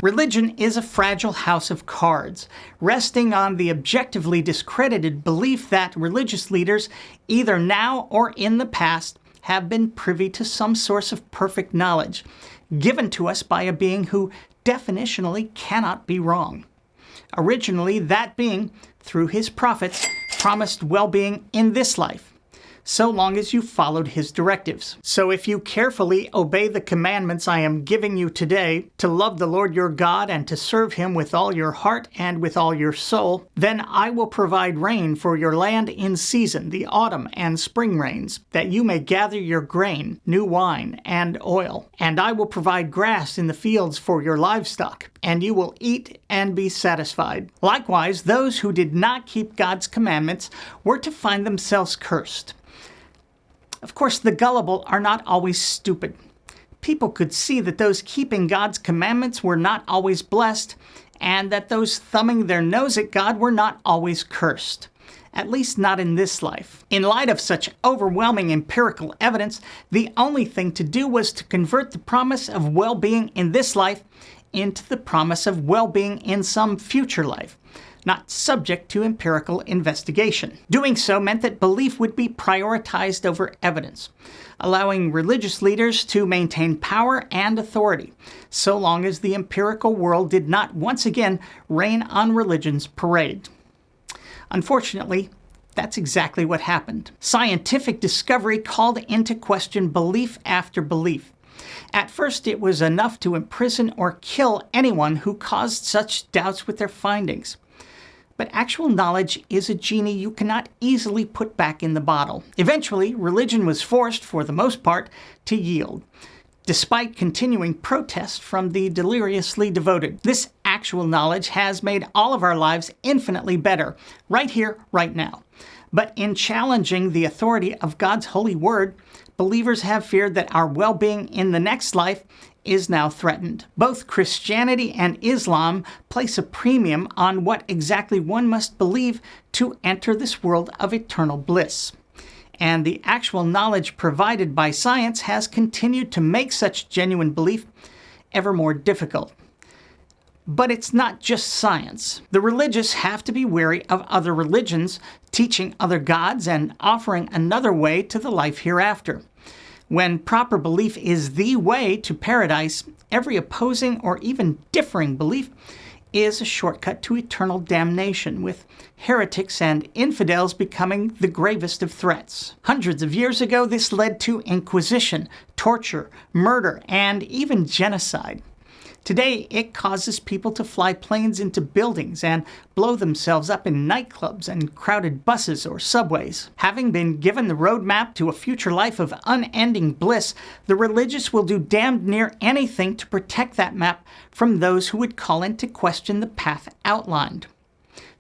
Religion is a fragile house of cards, resting on the objectively discredited belief that religious leaders, either now or in the past, have been privy to some source of perfect knowledge, given to us by a being who definitionally cannot be wrong. Originally, that being, through his prophets, promised well-being in this life, so long as you followed his directives. So if you carefully obey the commandments I am giving you today, to love the Lord your God and to serve him with all your heart and with all your soul, then I will provide rain for your land in season, the autumn and spring rains, that you may gather your grain, new wine, and oil. And I will provide grass in the fields for your livestock, and you will eat and be satisfied. Likewise, those who did not keep God's commandments were to find themselves cursed. Of course, the gullible are not always stupid. People could see that those keeping God's commandments were not always blessed, and that those thumbing their nose at God were not always cursed. At least not in this life. In light of such overwhelming empirical evidence, the only thing to do was to convert the promise of well-being in this life into the promise of well-being in some future life, not subject to empirical investigation. Doing so meant that belief would be prioritized over evidence, allowing religious leaders to maintain power and authority, so long as the empirical world did not once again rain on religion's parade. Unfortunately, that's exactly what happened. Scientific discovery called into question belief after belief. At first, it was enough to imprison or kill anyone who caused such doubts with their findings. But actual knowledge is a genie you cannot easily put back in the bottle. Eventually, religion was forced, for the most part, to yield, despite continuing protest from the deliriously devoted. This actual knowledge has made all of our lives infinitely better, right here, right now. But in challenging the authority of God's holy word, believers have feared that our well-being in the next life is now threatened. Both Christianity and Islam place a premium on what exactly one must believe to enter this world of eternal bliss. And the actual knowledge provided by science has continued to make such genuine belief ever more difficult. But it's not just science. The religious have to be wary of other religions, teaching other gods and offering another way to the life hereafter. When proper belief is the way to paradise, every opposing or even differing belief is a shortcut to eternal damnation, with heretics and infidels becoming the gravest of threats. Hundreds of years ago, this led to inquisition, torture, murder, and even genocide. Today, it causes people to fly planes into buildings and blow themselves up in nightclubs and crowded buses or subways. Having been given the roadmap to a future life of unending bliss, the religious will do damned near anything to protect that map from those who would call into question the path outlined.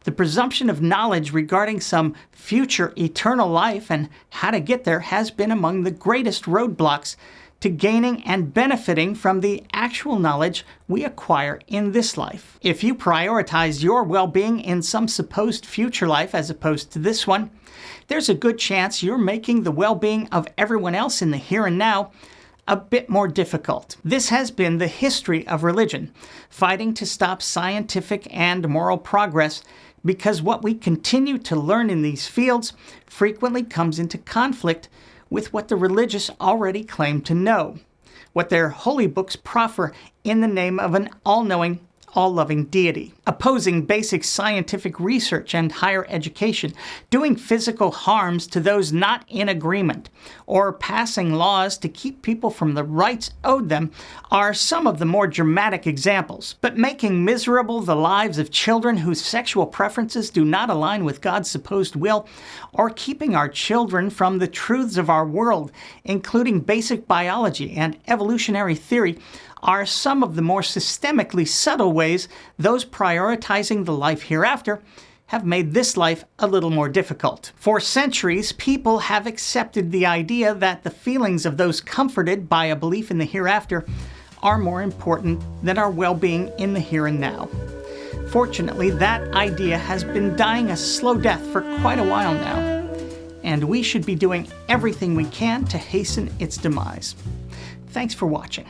The presumption of knowledge regarding some future eternal life and how to get there has been among the greatest roadblocks to gaining and benefiting from the actual knowledge we acquire in this life. If you prioritize your well-being in some supposed future life as opposed to this one, there's a good chance you're making the well-being of everyone else in the here and now a bit more difficult. This has been the history of religion, fighting to stop scientific and moral progress, because what we continue to learn in these fields frequently comes into conflict with what the religious already claim to know, what their holy books proffer in the name of an all-knowing, all-loving deity. Opposing basic scientific research and higher education, doing physical harms to those not in agreement, or passing laws to keep people from the rights owed them are some of the more dramatic examples. But making miserable the lives of children whose sexual preferences do not align with God's supposed will, or keeping our children from the truths of our world, including basic biology and evolutionary theory, are some of the more systemically subtle ways those prioritizing the life hereafter have made this life a little more difficult. For centuries, people have accepted the idea that the feelings of those comforted by a belief in the hereafter are more important than our well-being in the here and now. Fortunately, that idea has been dying a slow death for quite a while now, and we should be doing everything we can to hasten its demise. Thanks for watching.